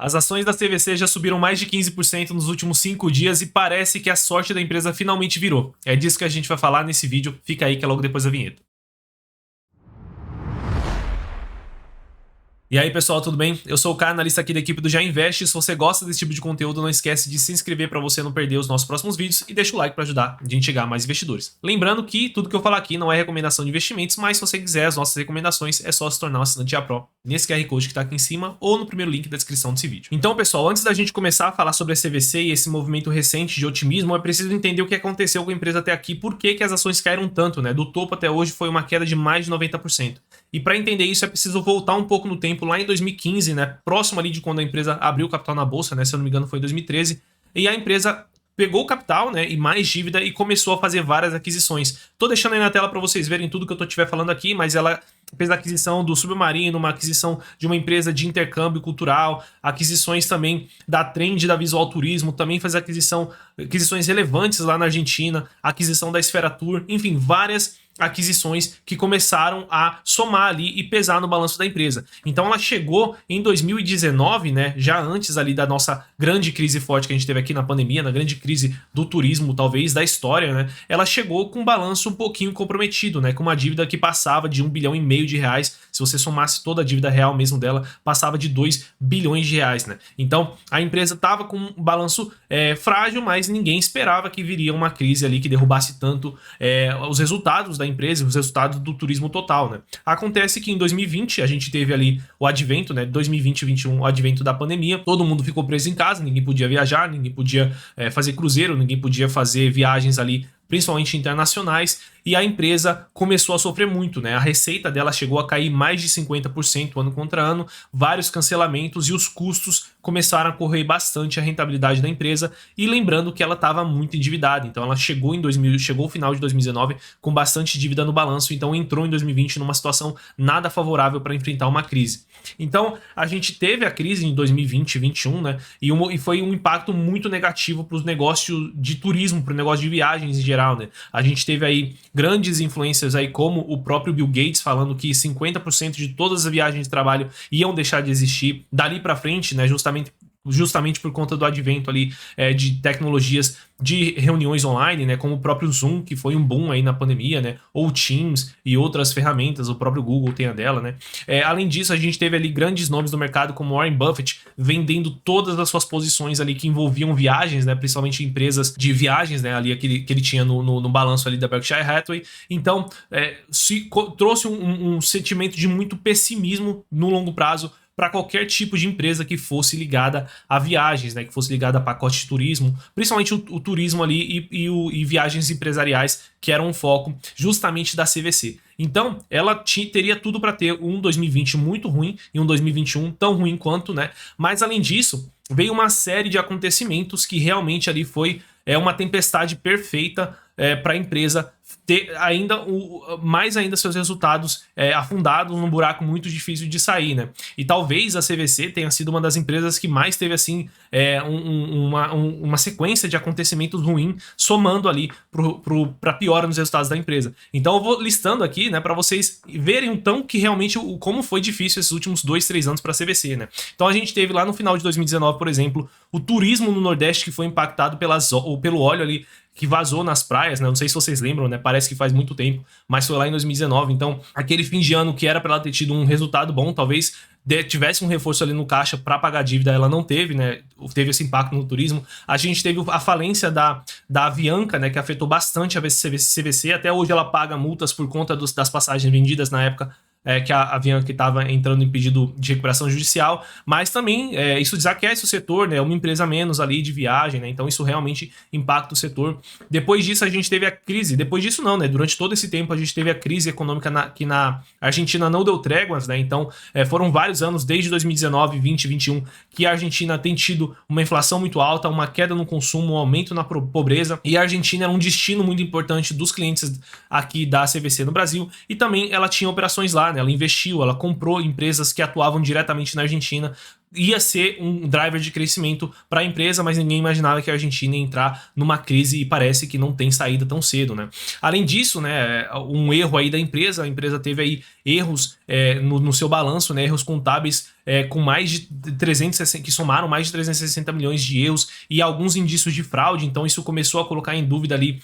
As ações da CVC já subiram mais de 15% nos últimos 5 dias e parece que a sorte da empresa finalmente virou. É disso que a gente vai falar nesse vídeo, fica aí que é logo depois da vinheta. E aí pessoal, tudo bem? Eu sou o Caio, analista aqui da equipe do Já Invest. Se você gosta desse tipo de conteúdo, não esquece de se inscrever para você não perder os nossos próximos vídeos e deixa o like para ajudar a gente chegar a mais investidores. Lembrando que tudo que eu falar aqui não é recomendação de investimentos, mas se você quiser as nossas recomendações, é só se tornar um assinante Já Pro nesse QR Code que está aqui em cima ou no primeiro link da descrição desse vídeo. Então pessoal, antes da gente começar a falar sobre a CVC e esse movimento recente de otimismo, é preciso entender o que aconteceu com a empresa até aqui, por que as ações caíram tanto, né? Do topo até hoje foi uma queda de mais de 90%. E para entender isso é preciso voltar um pouco no tempo, lá em 2015, né, próximo ali de quando a empresa abriu o capital na bolsa, né, se eu não me engano foi em 2013, e a empresa pegou o capital, né, e mais dívida e começou a fazer várias aquisições. Tô deixando aí na tela para vocês verem tudo que eu estiver falando aqui, mas ela fez a aquisição do Submarino, uma aquisição de uma empresa de intercâmbio cultural, aquisições também da Trend, da Visual Turismo, também fez aquisições relevantes lá na Argentina, aquisição da Esfera Tour, enfim, várias aquisições que começaram a somar ali e pesar no balanço da empresa. Então ela chegou em 2019, né, já antes ali da nossa grande crise forte que a gente teve aqui na pandemia, na grande crise do turismo, talvez, da história, né, ela chegou com um balanço um pouquinho comprometido, né, com uma dívida que passava de 1,5 bilhão de reais, se você somasse toda a dívida real mesmo dela, passava de 2 bilhões de reais, né. Então a empresa estava com um balanço frágil, mas ninguém esperava que viria uma crise ali que derrubasse tanto os resultados da empresa, os resultados do turismo total, né? Acontece que em 2020 a gente teve ali o advento, né? 2020 e 2021, o advento da pandemia, todo mundo ficou preso em casa, ninguém podia viajar, ninguém podia fazer cruzeiro, ninguém podia fazer viagens ali, principalmente internacionais, e a empresa começou a sofrer muito, né? A receita dela chegou a cair mais de 50% ano contra ano, vários cancelamentos e os custos começaram a correr bastante a rentabilidade da empresa, e lembrando que ela estava muito endividada, então ela chegou ao final de 2019 com bastante dívida no balanço, então entrou em 2020 numa situação nada favorável para enfrentar uma crise. Então a gente teve a crise em 2020 e 2021, né? E foi um impacto muito negativo para os negócios de turismo, para o negócio de viagens em geral, né? A gente teve aí grandes influencers aí como o próprio Bill Gates falando que 50% de todas as viagens de trabalho iam deixar de existir dali para frente, né? Justamente por conta do advento ali de tecnologias de reuniões online, né, como o próprio Zoom, que foi um boom aí na pandemia, né, ou Teams e outras ferramentas, o próprio Google tem a dela, né. Além disso, a gente teve ali grandes nomes do mercado como Warren Buffett vendendo todas as suas posições ali que envolviam viagens, né, principalmente empresas de viagens, né, ali que ele tinha no balanço ali da Berkshire Hathaway. Então, trouxe um sentimento de muito pessimismo no longo prazo para qualquer tipo de empresa que fosse ligada a viagens, né, que fosse ligada a pacote de turismo, principalmente o turismo ali e viagens empresariais, que eram um foco justamente da CVC. Então, ela teria tudo para ter um 2020 muito ruim e um 2021 tão ruim quanto, né? Mas além disso, veio uma série de acontecimentos que realmente ali foi uma tempestade perfeita para a empresa ter ainda mais ainda seus resultados afundados num buraco muito difícil de sair, né? E talvez a CVC tenha sido uma das empresas que mais teve assim uma sequência de acontecimentos ruins somando ali para piora nos resultados da empresa. Então eu vou listando aqui, né, para vocês verem então que realmente como foi difícil esses últimos 2-3 anos para a CVC, né? Então a gente teve lá no final de 2019, por exemplo, o turismo no Nordeste que foi impactado pelo óleo ali que vazou nas praias, né? Não sei se vocês lembram, né? Parece que faz muito tempo, mas foi lá em 2019. Então, aquele fim de ano que era para ela ter tido um resultado bom, talvez tivesse um reforço ali no caixa para pagar a dívida, ela não teve, né? Teve esse impacto no turismo. A gente teve a falência da Avianca, né? Que afetou bastante a CVC. Até hoje ela paga multas por conta das passagens vendidas na época que a Avianca estava entrando em pedido de recuperação judicial, mas também isso desaquece o setor, né? Uma empresa menos ali de viagem, né? Então isso realmente impacta o setor. Depois disso a gente teve a crise, depois disso não, né? Durante todo esse tempo a gente teve a crise econômica que na Argentina não deu tréguas, né? Então foram vários anos, desde 2019, 20, 21, que a Argentina tem tido uma inflação muito alta, uma queda no consumo, um aumento na pobreza, e a Argentina era um destino muito importante dos clientes aqui da CVC no Brasil, e também ela tinha operações lá, né? Ela investiu, ela comprou empresas que atuavam diretamente na Argentina ia ser um driver de crescimento para a empresa, mas ninguém imaginava que a Argentina ia entrar numa crise e parece que não tem saída tão cedo, né? Além disso, né, um erro aí da empresa, a empresa teve aí erros no seu balanço, né, erros contábeis com mais de 360, que somaram mais de 360 milhões de erros e alguns indícios de fraude, então isso começou a colocar em dúvida ali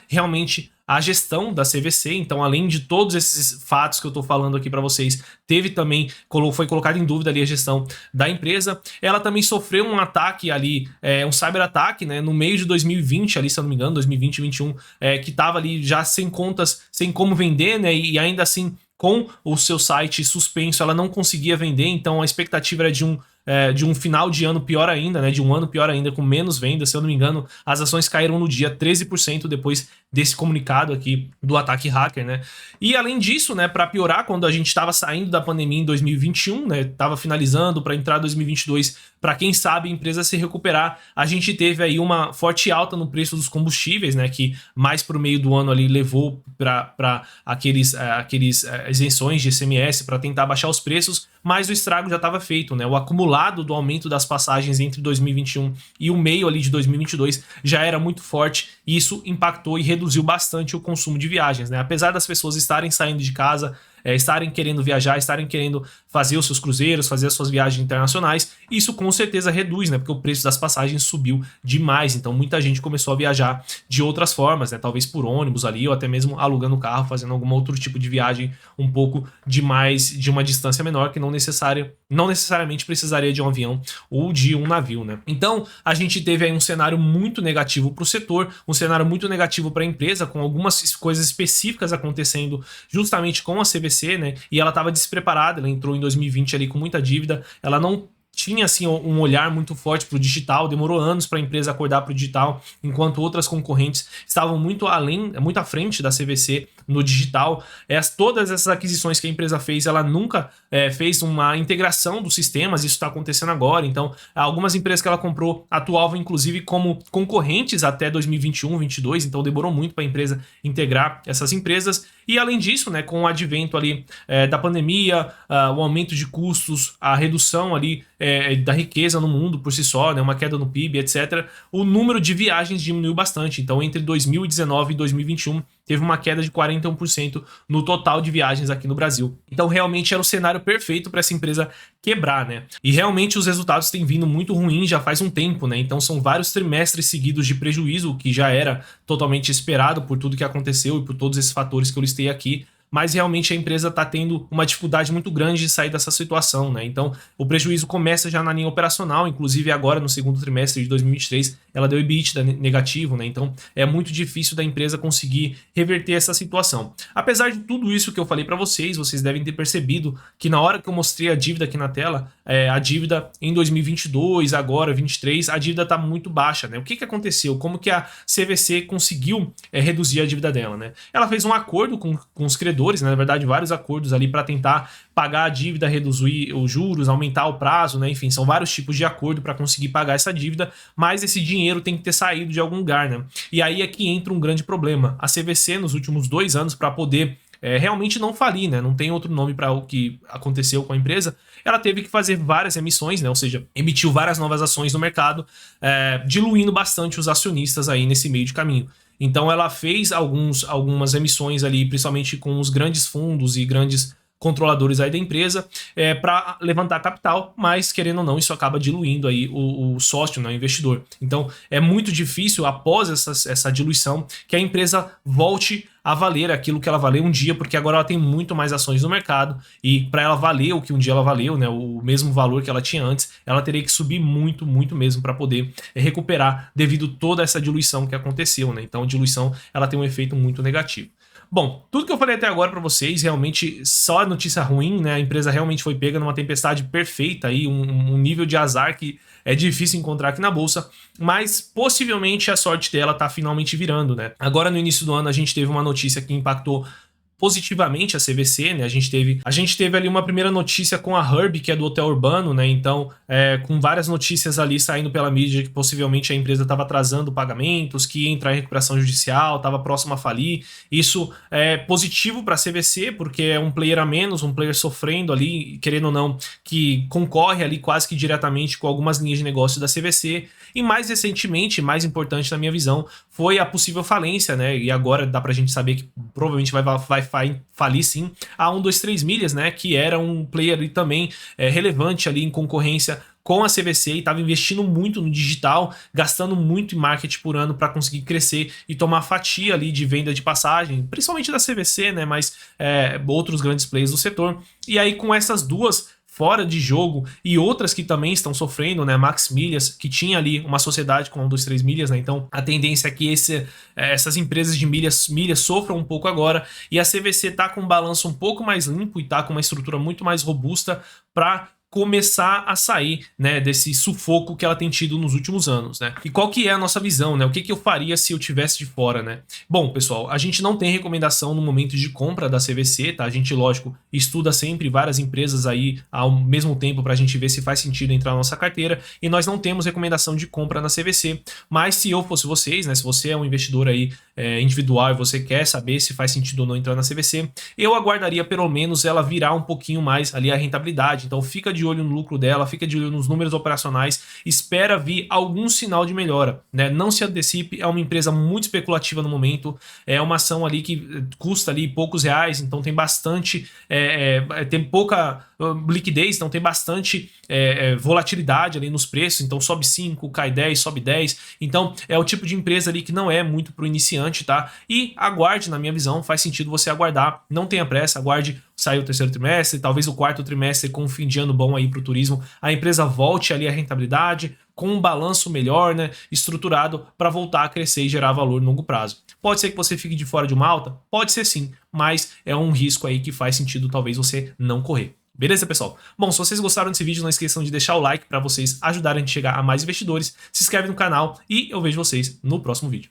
realmente a gestão da CVC. Então, além de todos esses fatos que eu tô falando aqui para vocês, teve também, foi colocado em dúvida ali a gestão da empresa. Ela também sofreu um ataque ali, um cyberataque, né, no meio de 2020 ali, se eu não me engano, 2020 e 2021, que tava ali já sem contas, sem como vender, né, e ainda assim com o seu site suspenso, ela não conseguia vender, então a expectativa era de um final de ano pior ainda, né? De um ano pior ainda, com menos vendas. Se eu não me engano, as ações caíram no dia 13% depois desse comunicado aqui do ataque hacker, né? E além disso, né, para piorar, quando a gente estava saindo da pandemia em 2021, né, estava finalizando para entrar 2022, para quem sabe a empresa se recuperar, a gente teve aí uma forte alta no preço dos combustíveis, né, que mais pro meio do ano ali levou para aqueles isenções de ICMS para tentar baixar os preços, mas o estrago já estava feito, né? O acumulado do aumento das passagens entre 2021 e o meio ali de 2022 já era muito forte e isso impactou e reduziu bastante o consumo de viagens, né? Apesar das pessoas estarem saindo de casa, estarem querendo viajar, estarem querendo fazer os seus cruzeiros, fazer as suas viagens internacionais, isso com certeza reduz, né? Porque o preço das passagens subiu demais, então muita gente começou a viajar de outras formas, né? Talvez por ônibus ali, ou até mesmo alugando carro, fazendo algum outro tipo de viagem um pouco de uma distância menor, que não necessariamente precisaria de um avião ou de um navio, né? Então a gente teve aí um cenário muito negativo para o setor, um cenário muito negativo para a empresa, com algumas coisas específicas acontecendo justamente com a CVC, né? E ela estava despreparada, ela entrou em 2020 ali com muita dívida, ela não tinha assim um olhar muito forte para o digital, demorou anos para a empresa acordar para o digital, enquanto outras concorrentes estavam muito à frente da CVC no digital. Todas essas aquisições que a empresa fez, ela nunca fez uma integração dos sistemas, isso está acontecendo agora. Então, algumas empresas que ela comprou atuavam inclusive como concorrentes até 2021, 2022, então demorou muito para a empresa integrar essas empresas. E além disso, né, com o advento ali da pandemia, o aumento de custos, a redução ali da riqueza no mundo por si só, né, uma queda no PIB, etc., o número de viagens diminuiu bastante. Então, entre 2019 e 2021, teve uma queda de 41% no total de viagens aqui no Brasil. Então, realmente era o cenário perfeito para essa empresa quebrar, né? E realmente os resultados têm vindo muito ruins já faz um tempo, né? Então, são vários trimestres seguidos de prejuízo, o que já era totalmente esperado por tudo que aconteceu e por todos esses fatores que eu listei aqui. Mas realmente a empresa está tendo uma dificuldade muito grande de sair dessa situação, né? Então, o prejuízo começa já na linha operacional, inclusive agora no segundo trimestre de 2023, ela deu EBITDA negativo, né? Então, é muito difícil da empresa conseguir reverter essa situação. Apesar de tudo isso que eu falei para vocês devem ter percebido que na hora que eu mostrei a dívida aqui na tela, a dívida em 2022, agora 2023, a dívida está muito baixa, né? O que aconteceu? Como que a CVC conseguiu reduzir a dívida dela, né? Ela fez um acordo com os credores, né? Na verdade, vários acordos ali para tentar pagar a dívida, reduzir os juros, aumentar o prazo, né? Enfim, são vários tipos de acordo para conseguir pagar essa dívida, mas esse dinheiro tem que ter saído de algum lugar, né? E aí é que entra um grande problema. A CVC, nos últimos 2 anos, para poder realmente não falir, né? Não tem outro nome para o que aconteceu com a empresa. Ela teve que fazer várias emissões, né? Ou seja, emitiu várias novas ações no mercado, diluindo bastante os acionistas aí nesse meio de caminho. Então ela fez algumas emissões ali, principalmente com os grandes fundos e grandes controladores aí da empresa, para levantar capital, mas querendo ou não, isso acaba diluindo aí o sócio, né, o investidor. Então é muito difícil, após essa diluição, que a empresa volte a valer aquilo que ela valeu um dia, porque agora ela tem muito mais ações no mercado e para ela valer o que um dia ela valeu, né, o mesmo valor que ela tinha antes, ela teria que subir muito, muito mesmo para poder recuperar devido toda essa diluição que aconteceu, né? Então a diluição ela tem um efeito muito negativo. Bom, tudo que eu falei até agora para vocês, realmente só notícia ruim, né? A empresa realmente foi pega numa tempestade perfeita aí, um nível de azar que é difícil encontrar aqui na bolsa, mas possivelmente a sorte dela tá finalmente virando, né? Agora no início do ano a gente teve uma notícia que impactou positivamente a CVC, né? A gente teve ali uma primeira notícia com a Herb, que é do hotel urbano, né? Então, com várias notícias ali saindo pela mídia que possivelmente a empresa estava atrasando pagamentos, que ia entrar em recuperação judicial, estava próximo a falir. Isso é positivo para a CVC, porque é um player a menos, um player sofrendo ali, querendo ou não, que concorre ali quase que diretamente com algumas linhas de negócio da CVC. E mais recentemente, mais importante na minha visão, foi a possível falência, né? E agora dá pra gente saber que provavelmente vai falir sim a 123 Milhas, né? Que era um player ali também relevante ali em concorrência com a CVC e estava investindo muito no digital, gastando muito em marketing por ano para conseguir crescer e tomar fatia ali de venda de passagem, principalmente da CVC, né? Mas outros grandes players do setor. E aí com essas duas fora de jogo e outras que também estão sofrendo, né? Max Milhas, que tinha ali uma sociedade com 123 Milhas, né? Então a tendência é que essas empresas de milhas sofram um pouco agora, e a CVC tá com um balanço um pouco mais limpo e tá com uma estrutura muito mais robusta para começar a sair, né, desse sufoco que ela tem tido nos últimos anos, né? E qual que é a nossa visão, né? O que eu faria se eu tivesse de fora, né? Bom, pessoal, a gente não tem recomendação no momento de compra da CVC, tá? A gente, lógico, estuda sempre várias empresas aí ao mesmo tempo pra gente ver se faz sentido entrar na nossa carteira, e nós não temos recomendação de compra na CVC. Mas se eu fosse vocês, né, se você é um investidor aí individual e você quer saber se faz sentido ou não entrar na CVC, eu aguardaria pelo menos ela virar um pouquinho mais ali a rentabilidade. Então fica de olho no lucro dela, fica de olho nos números operacionais, espera vir algum sinal de melhora, né? Não se antecipe, é uma empresa muito especulativa no momento, é uma ação ali que custa ali poucos reais, então tem bastante, tem pouca liquidez, então tem bastante volatilidade ali nos preços, então sobe 5, cai 10, sobe 10, então é o tipo de empresa ali que não é muito para o iniciante, tá? E aguarde, na minha visão, faz sentido você aguardar, não tenha pressa, aguarde sair o terceiro trimestre, talvez o quarto trimestre com um fim de ano bom aí para o turismo, a empresa volte ali a rentabilidade, com um balanço melhor, né, estruturado para voltar a crescer e gerar valor no longo prazo. Pode ser que você fique de fora de uma alta? Pode ser sim, mas é um risco aí que faz sentido talvez você não correr. Beleza, pessoal? Bom, se vocês gostaram desse vídeo, não esqueçam de deixar o like para vocês ajudarem a chegar a mais investidores, se inscreve no canal e eu vejo vocês no próximo vídeo.